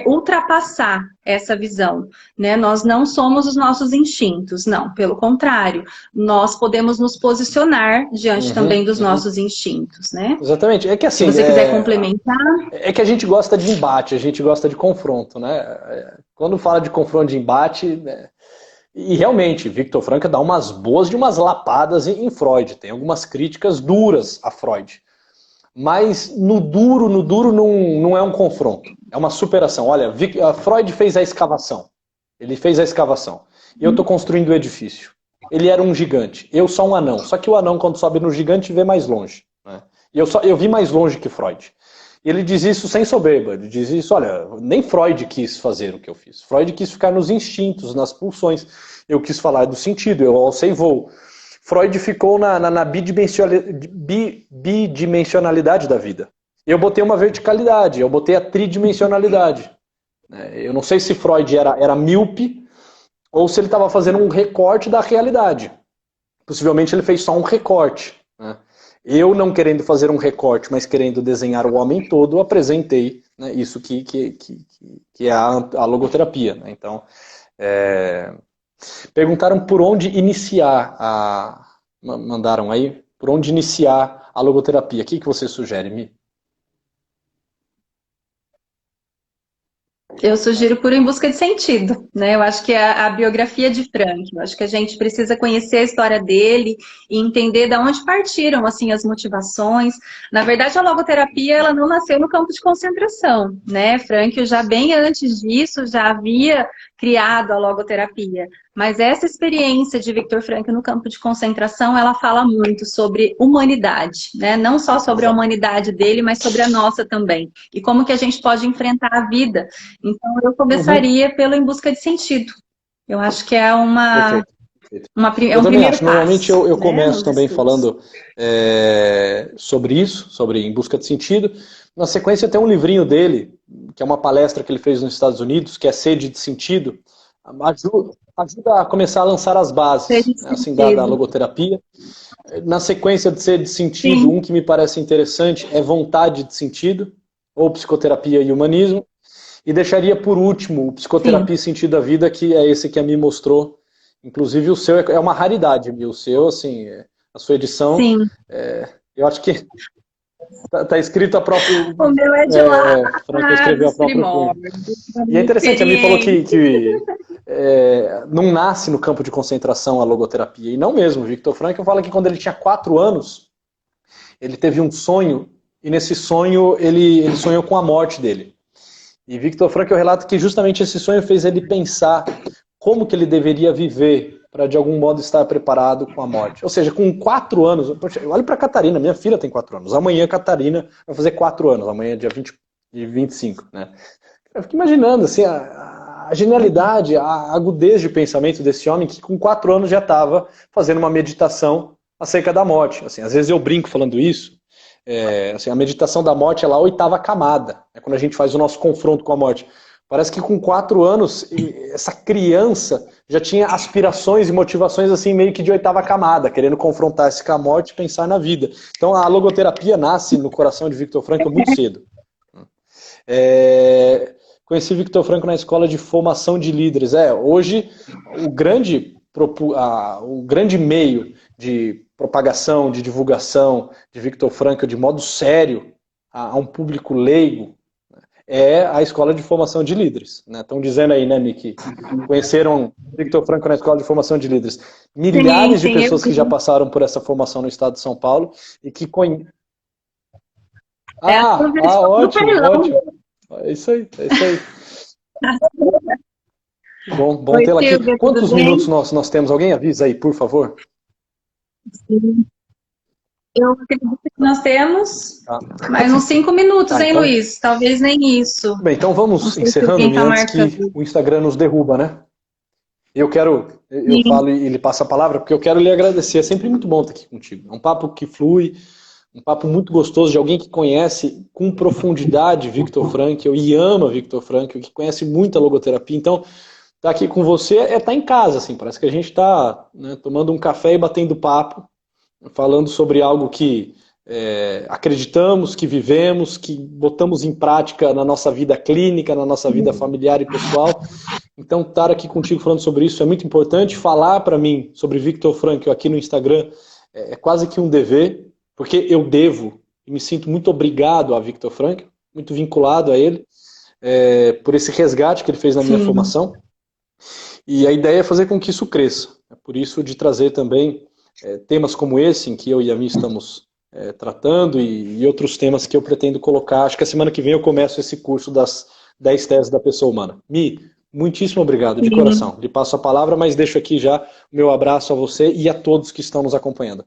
ultrapassar essa visão, né? Nós não somos os nossos instintos, não. Pelo contrário, nós podemos nos posicionar diante também dos nossos instintos, né? Exatamente. É que assim, se você quiser complementar... É que a gente gosta de embate, a gente gosta de confronto, né? Quando fala de confronto de embate... Né? E realmente, Viktor Frankl dá umas boas de umas lapadas em Freud. Tem algumas críticas duras a Freud. Mas no duro não é um confronto. É uma superação. Olha, Freud fez a escavação. Ele fez a escavação. E eu estou construindo o edifício. Ele era um gigante. Eu sou um anão. Só que o anão, quando sobe no gigante, vê mais longe. Né? E eu vi mais longe que Freud. E ele diz isso sem soberba. Ele diz isso, olha, nem Freud quis fazer o que eu fiz. Freud quis ficar nos instintos, nas pulsões. Eu quis falar do sentido, eu alcei voo. Freud ficou na bidimensionalidade da vida. Eu botei uma verticalidade, eu botei a tridimensionalidade. Eu não sei se Freud era míope ou se ele estava fazendo um recorte da realidade. Possivelmente ele fez só um recorte. Né? Eu, não querendo fazer um recorte, mas querendo desenhar o homem todo, apresentei, né, isso que é a logoterapia. Né? Então, perguntaram por onde iniciar mandaram aí, por onde iniciar a logoterapia. O que você sugere, Mi? Eu sugiro por Em Busca de Sentido, né? Eu acho que é a biografia de Frankl. Eu acho que a gente precisa conhecer a história dele e entender de onde partiram, assim, as motivações. Na verdade, a logoterapia, ela não nasceu no campo de concentração, né? Frankl, já bem antes disso, já havia criado a logoterapia. Mas essa experiência de Viktor Frankl no campo de concentração, ela fala muito sobre humanidade, né? Não só sobre a humanidade dele, mas sobre a nossa também. E como que a gente pode enfrentar a vida. Então, eu começaria pelo Em Busca de Sentido. Eu acho que é um primeiro passo. Normalmente eu começo também falando sobre isso, sobre Em Busca de Sentido. Na sequência tem um livrinho dele, que é uma palestra que ele fez nos Estados Unidos, que é Sede de Sentido. Ajuda a começar a lançar as bases, né, assim, da logoterapia. Na sequência de Sede de Sentido, Sim. Um que me parece interessante é Vontade de Sentido, ou Psicoterapia e Humanismo. E deixaria por último o Psicoterapia e Sentido da Vida, que é esse que a Mi mostrou. Inclusive o seu é uma raridade, Mi. O seu, assim, a sua edição, eu acho que tá escrito a própria... O meu é de lá. Frankl escreveu a própria punho. E é interessante, a Mi falou que não nasce no campo de concentração a logoterapia. E não mesmo. Viktor Frankl fala que quando ele tinha 4 anos, ele teve um sonho, e nesse sonho ele sonhou com a morte dele. E Viktor Frankl relata que justamente esse sonho fez ele pensar como que ele deveria viver para de algum modo estar preparado com a morte. Ou seja, com 4 anos, poxa, olha para a Catarina, minha filha tem 4 anos, amanhã a Catarina vai fazer 4 anos, amanhã é dia 20 e 25, né? Eu fico imaginando assim, a genialidade, a agudez de pensamento desse homem que com 4 anos já estava fazendo uma meditação acerca da morte. Assim, às vezes eu brinco falando isso, assim, a meditação da morte é lá a 8ª camada, é quando a gente faz o nosso confronto com a morte. Parece que com 4 anos, essa criança já tinha aspirações e motivações assim meio que de 8ª camada, querendo confrontar-se com a morte e pensar na vida. Então a logoterapia nasce no coração de Viktor Frankl muito cedo. Conheci Viktor Frankl na escola de formação de líderes. Hoje o grande meio de propagação, de divulgação de Viktor Frankl de modo sério a um público leigo é a escola de formação de líderes. Estão dizendo aí, né, Miki? Conheceram Viktor Frankl na escola de formação de líderes. Milhares de pessoas que já passaram por essa formação no estado de São Paulo e que conhecem. Ótimo, ótimo. É isso aí, é isso aí. Bom tê-la aqui. Quantos minutos nós temos? Alguém avisa aí, por favor? Sim. Eu acredito que nós temos mais uns 5 minutos, hein, então, Luiz? Talvez nem isso. Bem, então vamos encerrando antes que o Instagram nos derruba, né? Eu falo e ele passa a palavra, porque eu quero lhe agradecer. É sempre muito bom estar aqui contigo. É um papo que flui, um papo muito gostoso de alguém que conhece com profundidade Viktor Frankl e ama Viktor Frankl, que conhece muito a logoterapia. Então, estar aqui com você é estar em casa, assim. Parece que a gente está, né, tomando um café e batendo papo, falando sobre algo que acreditamos, que vivemos, que botamos em prática na nossa vida clínica, na nossa vida familiar e pessoal. Então, estar aqui contigo falando sobre isso é muito importante. Falar para mim sobre Viktor Frankl aqui no Instagram é quase que um dever, porque eu devo e me sinto muito obrigado a Viktor Frankl, muito vinculado a ele, por esse resgate que ele fez na minha formação. E a ideia é fazer com que isso cresça. É por isso de trazer também temas como esse, em que eu e a Mi estamos tratando, e outros temas que eu pretendo colocar. Acho que a semana que vem eu começo esse curso das 10 teses da pessoa humana. Mi, muitíssimo obrigado, de coração. Lhe passo a palavra, mas deixo aqui já o meu abraço a você e a todos que estão nos acompanhando.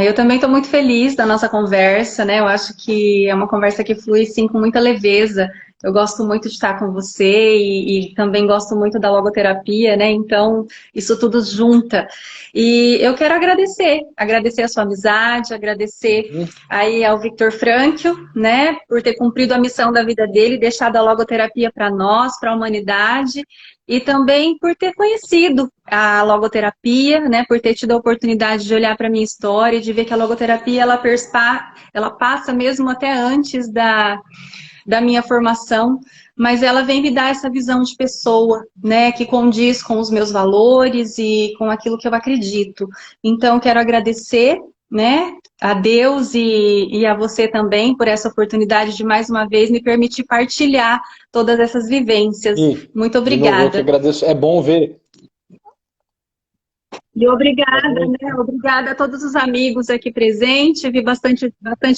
Eu também estou muito feliz da nossa conversa, né? Eu acho que é uma conversa que flui, sim, com muita leveza. Eu gosto muito de estar com você e também gosto muito da logoterapia, né? Então, isso tudo junta. E eu quero agradecer a sua amizade, agradecer aí ao Viktor Frankl, né? Por ter cumprido a missão da vida dele, deixado a logoterapia para nós, para a humanidade. E também por ter conhecido a logoterapia, né, por ter tido a oportunidade de olhar para a minha história e de ver que a logoterapia ela passa mesmo até antes da minha formação, mas ela vem me dar essa visão de pessoa, né, que condiz com os meus valores e com aquilo que eu acredito. Então, quero agradecer, né, a Deus e a você também por essa oportunidade de mais uma vez me permitir partilhar todas essas vivências. Muito obrigada. De novo, eu que agradeço. É bom ver. E obrigada, né? Obrigada a todos os amigos aqui presentes. Vi bastante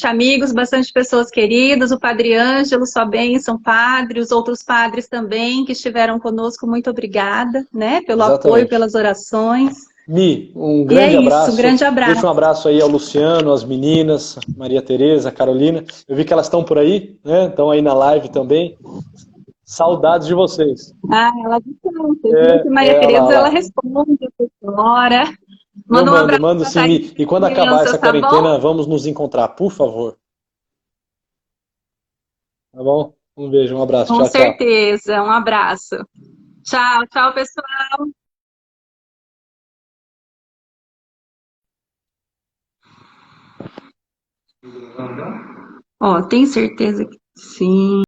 amigos, bastante pessoas queridas. O Padre Ângelo, sua bênção, padre, os outros padres também que estiveram conosco. Muito obrigada, né? Pelo apoio, pelas orações. Mi, um grande abraço. Um grande abraço. Deixa um abraço aí ao Luciano, às meninas, Maria Tereza, Carolina. Eu vi que elas estão por aí, né? Estão aí na live também. Saudades de vocês. Elas estão. Maria Tereza, ela responde, professora. Eu mando sim, Mi. E quando acabar essa quarentena, vamos nos encontrar, por favor. Tá bom? Um beijo, um abraço. Com certeza, um abraço. Tchau, pessoal. Tem certeza que sim.